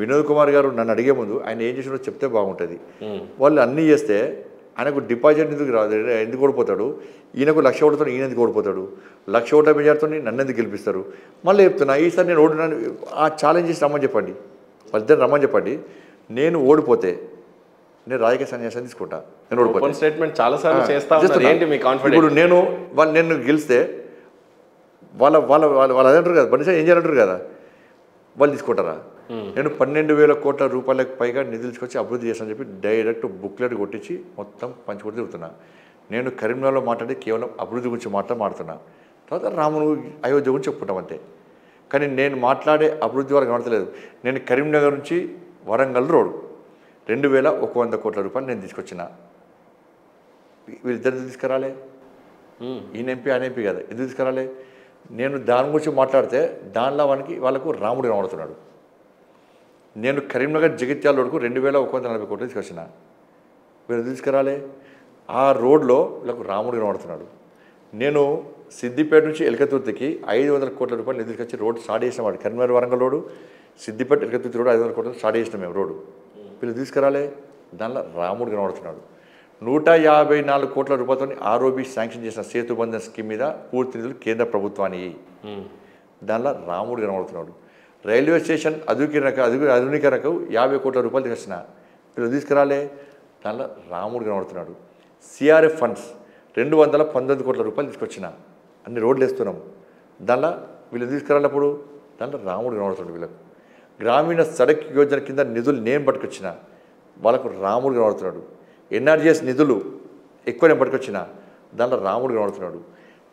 వినోద్ కుమార్ గారు నన్ను అడిగే ముందు ఆయన ఏం చేసినో చెప్తే బాగుంటుంది. వాళ్ళు అన్నీ చేస్తే ఆయనకు డిపాజిట్ ఎందుకు రాదు, ఎందుకు ఓడిపోతాడు, ఈయనకు 1,00,000 ఓటుతో ఈయన ఎందుకు ఓడిపోతాడు, 1,00,000 ఓట్ల మెజార్టీతో నన్ను ఎందుకు గెలిపిస్తారు. మళ్ళీ చెప్తున్నా ఈసారి నేను ఓడినాను, ఆ ఛాలెంజ్ చేసి రమ్మని చెప్పండి, వాళ్ళిద్దరు రమ్మని చెప్పండి. నేను ఓడిపోతే నేను రాజకీయ సన్యాసం తీసుకుంటా. నేను ఓడిపోతే స్టేట్మెంట్ చాలాసార్లు చేస్తాను. ఏంటి మీ కాన్ఫిడెన్స్? ఇప్పుడు నేను గెలిస్తే వాళ్ళు అదే అంటారు కదా, బండి ఏం చేయాలంటారు కదా, వాళ్ళు తీసుకుంటారా? నేను 12,000 కోట్ల రూపాయలకు పైగా నిధులు తీసుకొచ్చి అభివృద్ధి చేస్తానని చెప్పి డైరెక్ట్ బుక్లెట్ కొట్టించి మొత్తం పంచుకుంటూ తిరుగుతున్నా. నేను కరీంనగర్లో మాట్లాడి కేవలం అభివృద్ధి గురించి మాట్లాడుతున్నా. తర్వాత రామును అయోధ్య గురించి చెప్పుకుంటాం అంతే. కానీ నేను మాట్లాడే అభివృద్ధి వరకు కనబడతలేదు. నేను కరీంనగర్ నుంచి వరంగల్ రోడ్ 2,100 కోట్ల రూపాయలు నేను తీసుకొచ్చిన. వీళ్ళిద్దరు తీసుకురాలే, ఈయన ఎంపీ ఆయన ఎంపీ కదా, ఎందుకు తీసుకురాలే? నేను దాని గురించి మాట్లాడితే దానిలో వాళ్ళకు రాముడు కనబడుతున్నాడు. నేను కరీంనగర్ జగిత్యాల రోడ్కు 2,140 కోట్లు తీసుకొచ్చిన. వీళ్ళు తీసుకురాలే, ఆ రోడ్లో వీళ్ళకు రాముడు కనబడుతున్నాడు. నేను సిద్దిపేట నుంచి ఎలకతుర్తికి 500 కోట్ల రూపాయలు నిధులు తీసుకొచ్చి రోడ్ స్టార్ట్ చేసిన వాడు. కరీంనగర్ వరంగల్ రోడ్డు, సిద్దిపేట ఎలకతుర్తి రోడ్ 500 కోట్లు స్టార్ట్ చేసినాం మేము రోడ్డు. వీళ్ళు తీసుకురాలే, దానిలో రాముడు కనబడుతున్నాడు. 154 కోట్ల రూపాయలతో ఆర్ఓబి శాంక్షన్ చేసిన సేతుబంధన్ స్కీమ్ మీద పూర్తి నిధులు కేంద్ర ప్రభుత్వానికి, దానిలో రాముడు కనబడుతున్నాడు. రైల్వే స్టేషన్ ఆధునీకరణకు 50 కోట్ల రూపాయలు తీసుకొచ్చిన. వీళ్ళు తీసుకురాలే, దానిలో రాముడు కనబడుతున్నాడు. సిఆర్ఎఫ్ ఫండ్స్ 219 కోట్ల రూపాయలు తీసుకొచ్చిన. అన్ని రోడ్లు వేస్తున్నాం, దానిలో వీళ్ళు తీసుకురాలేప్పుడు దాంట్లో రాముడు కనబడుతున్నాడు. వీళ్ళకు గ్రామీణ సడక్ యోజన కింద నిధులు నేను పట్టుకొచ్చిన, వాళ్ళకు రాముడు కనబడుతున్నాడు. ఎన్ఆర్జీఎస్ నిధులు ఎక్కువ నేను పట్టుకొచ్చిన, దాంట్లో రాముడు కనబడుతున్నాడు.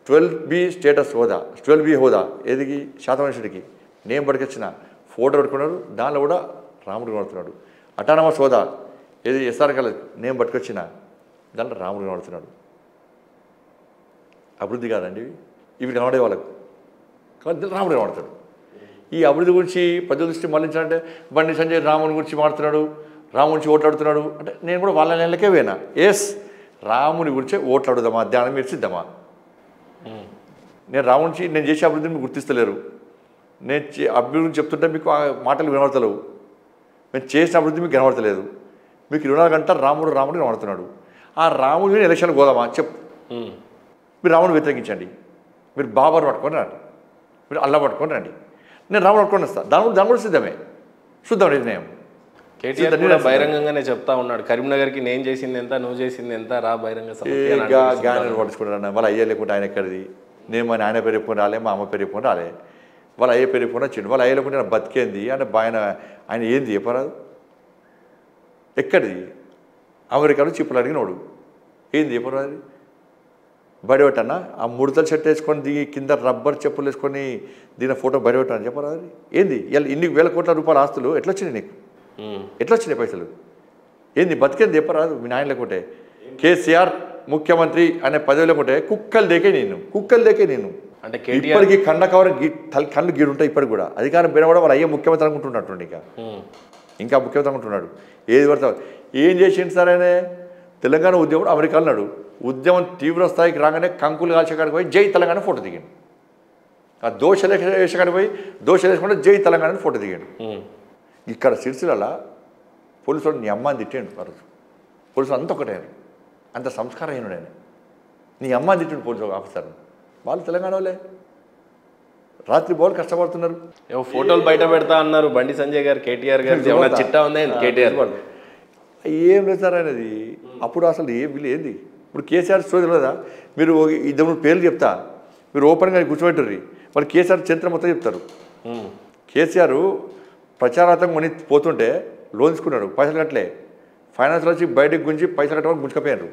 12B స్టేటస్ హోదా, 12B హోదా ఏదికి శాతమనుషుడికి నేను పట్టుకొచ్చిన, ఫోటో పెట్టుకున్నాడు, దానిలో కూడా రాముడు కనబడుతున్నాడు. అటానమస్ హోదా ఏది ఎస్ఆర్ కాలేజ్ నేను పట్టుకొచ్చిన, దాంట్లో రాముడు కనబడుతున్నాడు. అభివృద్ధి కాదండి ఇవి కనబడే వాళ్ళకు, కాబట్టి రాముడు కనబడతాడు. ఈ అభివృద్ధి గురించి ప్రజల దృష్టి మళ్లించాలంటే బండి సంజయ్ రాముని గురించి మాట్లాడుతున్నాడు, రాముని గురించి ఓట్లాడుతున్నాడు అంటే నేను కూడా వాళ్ళ నెలకే పోయినా. ఎస్, రాముని గురించే ఓట్లాడుదామా, ధ్యానం మీరు సిద్ధమా? నేను రాముని నేను చేసే అభివృద్ధిని మీకు గుర్తిస్తలేరు. నేను అభివృద్ధి చెప్తుంటే మీకు ఆ మాటలు వినబడతలేవు. నేను చేసిన అభివృద్ధి మీకు కనబడతలేదు. మీకు 24 గంటలు రాముడు కనబడుతున్నాడు. ఆ రాముడిని ఎలక్షన్కి పోదామా చెప్పు. మీరు రాముడు వ్యతిరేకించండి, మీరు బాబర్ పట్టుకొని రండి, మీరు అల్లా పట్టుకొని రండి, నేను రాముడు పట్టుకొని వస్తాను. దాని కూడా సిద్ధమే, చూద్దాం నిర్ణయం. కేటీఆర్ కూడా బహిరంగంగానే చెప్తా ఉన్నాడు, కరీంనగర్కి నేను చేసింది ఎంత, నువ్వు చేసింది ఎంత, రా బహిరంగ గాయన పట్టుకుంటారన్న. వాళ్ళ అయ్యే లేకుంటే ఆయన ఎక్కడిది? నేను మన ఆయన పేరు చెప్పుకొని రాలే, మా అమ్మ పేరు చెప్పుకొని రాలే, వాళ్ళ అయ్యే పేరు చెప్పుకొని వచ్చిండు. వాళ్ళ అయ్యే లేకుంటే బతికేంది అంటే ఆయన ఏంది చెప్పరాదు? ఎక్కడిది? అమెరికాలో చిప్పులు అడిగినోడు ఏంది చెప్పరాదు? బయటపెట్టన్నా ఆ ముడతలు షర్ట్ వేసుకొని దిగి కింద రబ్బర్ చెప్పులు వేసుకొని దీని ఫోటో బయటపెట్టాను చెప్పరాదు? ఏంది ఇన్ని వేల కోట్ల రూపాయల ఆస్తులు ఎట్లొచ్చినాయి నీకు? ఎట్లొచ్చినాయి పైసలు? ఏంది బతికేంది చెప్పరాదు? మీ నాయన లేకుంటే కేసీఆర్ ముఖ్యమంత్రి అనే పదవి లేకుంటే కుక్కలు దేకే నేను అంటే ఇప్పటికీ కండ కవర్ కళ్ళు గీడు ఉంటాయి. ఇప్పటికి కూడా అధికారం పోయినా కూడా వాళ్ళు అయ్యే ముఖ్యమంత్రి అనుకుంటున్నట్టు ఇంకా ముఖ్యమంత్రి అనుకుంటున్నాడు. ఏది పడతావు ఏం చేసిండు సార్ ఆయన? తెలంగాణ ఉద్యమం అమెరికాలో నాడు ఉద్యమం తీవ్ర స్థాయికి రాగానే కంకులు కాల్చేకాడికి పోయి జై తెలంగాణ ఫోటో దిగాడు. ఆ దోషలు వేసేకాడికి పోయి దోషలు వేసుకుంటే జై తెలంగాణ ఫోటో దిగాడు. ఇక్కడ సిరిసిల్ల పోలీసులు నీ అమ్మాని తిట్టాడు. ఆ రోజు పోలీసులు అంత ఒకటే, అంత సంస్కారహీనుడు ఆయన. నీ అమ్మాని తిట్టాడు పోలీసు ఆఫీసర్. వాళ్ళు తెలంగాణ వాళ్ళే రాత్రి బోలు కష్టపడుతున్నారు. ఫోటోలు బయట పెడతా అన్నారు బండి సంజయ్ గారు, కేటీఆర్ గారు చిట్టా ఉంది కేటీఆర్. ఏం లేదు సార్ అనేది. అప్పుడు అసలు వీళ్ళు ఏంది? ఇప్పుడు కేసీఆర్ స్టోరీ లేదా? మీరు ఇద్దరు పేర్లు చెప్తా, మీరు ఓపెన్గా కూర్చోబెట్టుర్రి, వాళ్ళు కేసీఆర్ చరిత్ర మొత్తం చెప్తారు. కేసీఆర్ ప్రచారార్థం కొని పోతుంటే లోన్ తీసుకున్నాడు, పైసలు కట్టలే, ఫైనాన్స్ వచ్చి బయటకు గుంచి పైసలు కట్టమని గుంజుకపోయారు.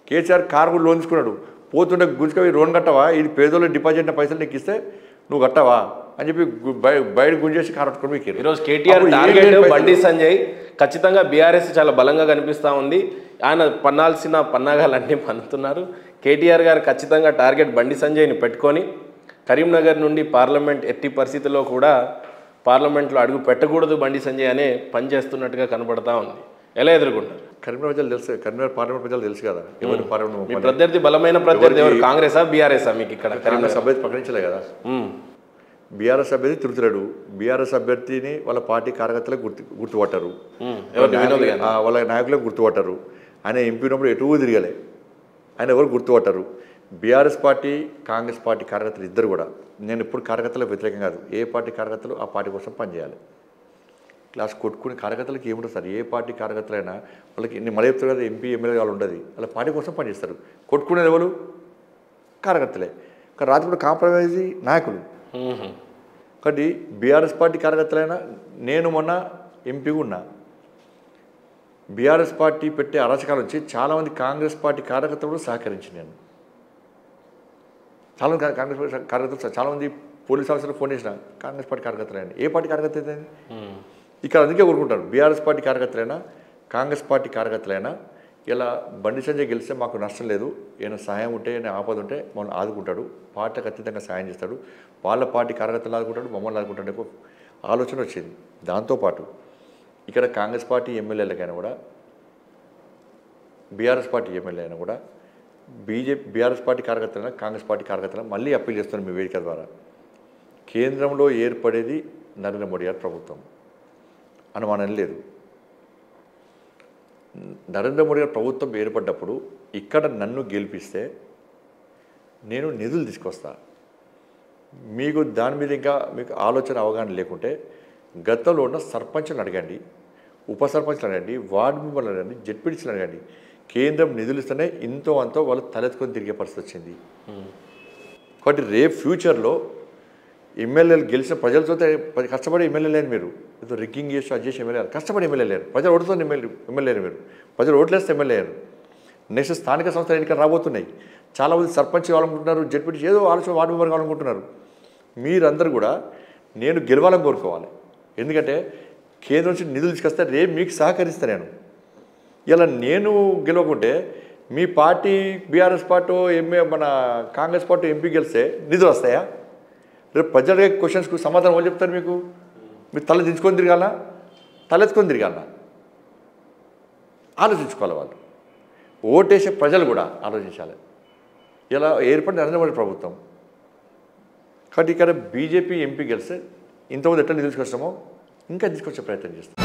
కేసీఆర్ కారు కూడా లోన్ తీసుకున్నాడు, పోతుంటే గుంజుకపోయి లోన్ కట్టవా, ఇది పేదోళ్ళు డిపాజిట్ అయిన పైసలు నీకు ఇస్తే నువ్వు కట్టవా అని చెప్పి బయట గుంజేసి కారు పట్టుకొని మీకు. ఈరోజు కేటీఆర్ టార్గెట్ బండి సంజయ్ ఖచ్చితంగా బీఆర్ఎస్ చాలా బలంగా కనిపిస్తూ ఉంది. ఆయన పన్నాల్సిన పన్నాగాలన్నీ పన్నుతున్నారు. కేటీఆర్ గారు ఖచ్చితంగా టార్గెట్ బండి సంజయ్ని పెట్టుకొని కరీంనగర్ నుండి పార్లమెంట్ ఎట్టి పరిస్థితుల్లో కూడా పార్లమెంట్లో అడుగు పెట్టకూడదు బండి సంజయ్ అనే పనిచేస్తున్నట్టుగా కనబడతా ఉంది. ఎలా ఎదుర్కొంటారు? కరీంనగర్ ప్రజలు తెలుసు, కరీంనగర్ పార్లమెంట్ ప్రజలు తెలుసు కదా. ఎవరు పార్లమెంట్ ప్రత్యర్థి బలమైన ప్రత్యర్థి ఎవరు? కాంగ్రెసా బీఆర్ఎస్ మీకు? ఇక్కడ కరీంనగర్ సభ్యత ప్రకటించలే కదా. బీఆర్ఎస్ అభ్యర్థి తిరుగుతున్నాడు. బీఆర్ఎస్ అభ్యర్థిని వాళ్ళ పార్టీ కార్యకర్తలకు గుర్తుపట్టారు, వాళ్ళ నాయకులకు గుర్తుపట్టారు. ఆయన ఎంపీ ఉన్నప్పుడు ఎటు తిరగలే, ఆయన ఎవరు గుర్తుపట్టారు. బీఆర్ఎస్ పార్టీ కాంగ్రెస్ పార్టీ కార్యకర్తలు ఇద్దరు కూడా, నేను ఇప్పుడు కార్యకర్తలకు వ్యతిరేకం కాదు, ఏ పార్టీ కార్యకర్తలు ఆ పార్టీ కోసం పనిచేయాలి. క్లాస్ కొట్టుకునే కార్యకర్తలకు ఏముంటుంది సార్, ఏ పార్టీ కార్యకర్తలైనా వాళ్ళకి నేను మళ్ళీ చెప్తారు కదా, ఎంపీ ఎమ్మెల్యే వాళ్ళు ఉండదు, వాళ్ళ పార్టీ కోసం పనిచేస్తారు. కొట్టుకునేది ఎవరు, కార్యకర్తలే. కానీ రాత్రి కూడా కాంప్రమైజ్ నాయకులు. కాబట్టి బీఆర్ఎస్ పార్టీ కార్యకర్తలైనా, నేను మొన్న ఎంపీగా ఉన్నా, బీఆర్ఎస్ పార్టీ పెట్టే అరాచకాల నుంచి చాలామంది కాంగ్రెస్ పార్టీ కార్యకర్తలు సహకరించి నేను చాలామంది కాంగ్రెస్ పార్టీ కార్యకర్తలు, చాలామంది పోలీస్ ఆఫీసర్లు ఫోన్ చేసిన కాంగ్రెస్ పార్టీ కార్యకర్తలైనా, ఏ పార్టీ కార్యకర్త అయితే ఇక్కడ అందుకే కోరుకుంటారు. బీఆర్ఎస్ పార్టీ కార్యకర్తలైనా కాంగ్రెస్ పార్టీ కార్యకర్తలైనా ఇలా బండి సంజయ్ గెలిస్తే మాకు నష్టం లేదు, ఏమైనా సహాయం ఉంటే ఏమైనా ఆపద ఉంటే మమ్మల్ని ఆదుకుంటాడు, పార్టీకి అత్యంతంగా సహాయం చేస్తాడు, వాళ్ళ పార్టీ కార్యకర్తలు ఆదుకుంటాడు, మమ్మల్ని ఆదుకుంటాడు అనే ఆలోచన వచ్చింది. దాంతోపాటు ఇక్కడ కాంగ్రెస్ పార్టీ ఎమ్మెల్యేలకైనా కూడా, బీఆర్ఎస్ పార్టీ ఎమ్మెల్యే అయినా కూడా, బీఆర్ఎస్ పార్టీ కార్యకర్తలైనా కాంగ్రెస్ పార్టీ కార్యకర్తలైనా మళ్ళీ అప్పీల్ చేస్తున్నాను మీ వేదిక ద్వారా, కేంద్రంలో ఏర్పడేది నరేంద్ర మోడీ గారి ప్రభుత్వం, అనుమానం లేదు. నరేంద్ర మోడీ గారి ప్రభుత్వం ఏర్పడ్డప్పుడు ఇక్కడ నన్ను గెలిపిస్తే నేను నిధులు తీసుకొస్తా. మీకు దాని మీద ఇంకా మీకు ఆలోచన అవగాహన లేకుంటే గతంలో ఉన్న సర్పంచ్లను అడగండి, ఉప సర్పంచ్లు అడగండి, వార్డు మెంబర్లు అడగండి, జెడ్పీటీసీలు అడగండి, కేంద్రం నిధులు ఇస్తేనే ఇంతో అంతో వాళ్ళు తలెత్తుకొని తిరిగే పరిస్థితి వచ్చింది. కాబట్టి రేపు ఫ్యూచర్లో ఎమ్మెల్యేలు గెలిచిన ప్రజలతో కష్టపడి ఎమ్మెల్యే లేని మీరు, ఏదో రిగ్గింగ్ చేసి అది చేసి ఎమ్మెల్యే కష్టపడి ఎమ్మెల్యే లేరు, ప్రజలు ఓటుతో ఎమ్మెల్యేలు మీరు, ప్రజలు ఓట్లేస్తే ఎమ్మెల్యే అయ్యారు. నెక్స్ట్ స్థానిక సంస్థల ఎన్నికలు రాబోతున్నాయి, చాలామంది సర్పంచ్ కావాలనుకుంటున్నారు, జడ్పీటీ ఏదో ఆలోచన వార్డు మెంబర్ కావాలనుకుంటున్నారు. మీరందరూ కూడా నేను గెలవాలని కోరుకోవాలి, ఎందుకంటే కేంద్రం నుంచి నిధులు తీసుకొస్తే రేపు మీకు సహకరిస్తాను నేను. ఇలా నేను గెలవకుంటే మీ పార్టీ బీఆర్ఎస్ పార్టీ మన కాంగ్రెస్ పార్టీ ఎంపీ గెలిస్తే నిధులు వస్తాయా? రేపు ప్రజల క్వశ్చన్స్కు సమాధానం వాళ్ళు చెప్తారు మీకు? మీరు తల దించుకొని తిరగాల, తలెత్తుకొని తిరగాల, ఆలోచించుకోవాలి. వాళ్ళు ఓటేసే ప్రజలు కూడా ఆలోచించాలి. ఇలా ఏర్పడిన నరేంద్ర మోడీ ప్రభుత్వం. కాబట్టి ఇక్కడ బీజేపీ ఎంపీ గెలిస్తే ఇంతకుముందు ఎట్లా నిధులు తీసుకొస్తామో ఇంకా తీసుకొచ్చే ప్రయత్నం చేస్తాం.